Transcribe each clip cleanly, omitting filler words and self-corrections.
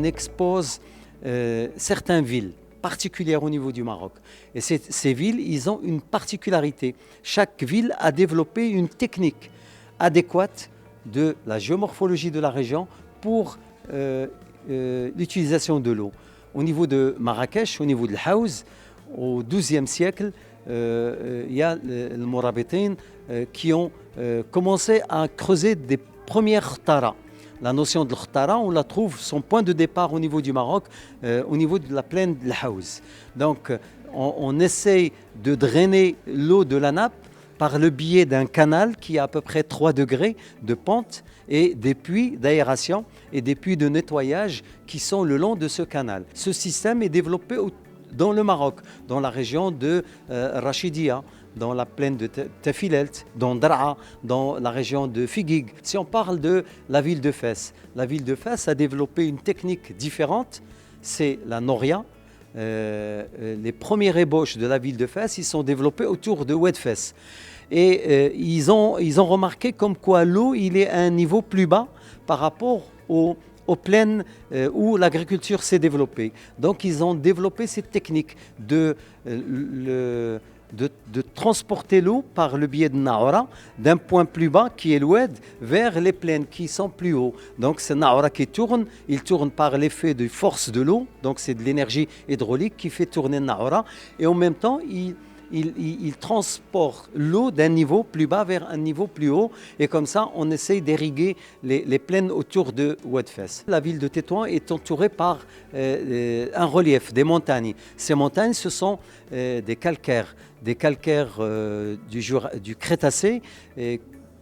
expose certaines villes particulières au niveau du Maroc. Et ces villes, ils ont une particularité. Chaque ville a développé une technique adéquate de la géomorphologie de la région pour l'utilisation de l'eau. Au niveau de Marrakech, au niveau de l'Haouz, au XIIe siècle, il y a les Mourabitin qui ont commencé à creuser des premières taras. La notion de l'Khtara, on la trouve, son point de départ au niveau du Maroc, au niveau de la plaine de l'Haouz. Donc, on essaye de drainer l'eau de la nappe par le biais d'un canal qui a à peu près 3 degrés de pente et des puits d'aération et des puits de nettoyage qui sont le long de ce canal. Ce système est développé dans le Maroc, dans la région de Rachidia, dans la plaine de Tafilelt, dans Draa, dans la région de Figuig. Si on parle de la ville de Fès, la ville de Fès a développé une technique différente, c'est la Noria. Les premières ébauches de la ville de Fès, ils sont développés autour de Oued Fès. Et ils ont remarqué comme quoi l'eau, il est à un niveau plus bas par rapport aux plaines où l'agriculture s'est développée. Donc ils ont développé cette technique de transporter l'eau par le biais de Naoura d'un point plus bas qui est l'Oued vers les plaines qui sont plus hauts. Donc c'est Naoura qui tourne, il tourne par l'effet de force de l'eau, donc c'est de l'énergie hydraulique qui fait tourner Naoura et en même temps il transporte l'eau d'un niveau plus bas vers un niveau plus haut et comme ça on essaye d'irriguer les plaines autour de Oued Fès. La ville de Tétouan est entourée par un relief, des montagnes. Ces montagnes ce sont des calcaires du Crétacé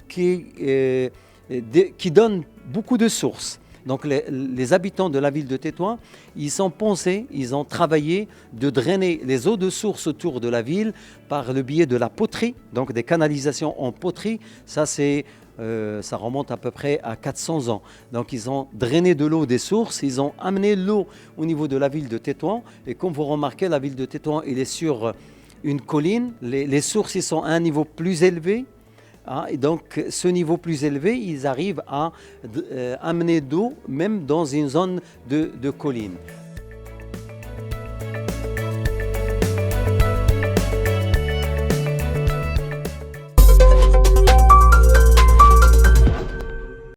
qui donnent beaucoup de sources. Donc les habitants de la ville de Tétouan, ils ont travaillé de drainer les eaux de source autour de la ville par le biais de la poterie, donc des canalisations en poterie. Ça remonte à peu près à 400 ans. Donc ils ont drainé de l'eau des sources, ils ont amené l'eau au niveau de la ville de Tétouan. Et comme vous remarquez, la ville de Tétouan, elle est sur une colline. Les sources ils sont à un niveau plus élevé. Et donc, ce niveau plus élevé, ils arrivent à amener d'eau même dans une zone de colline.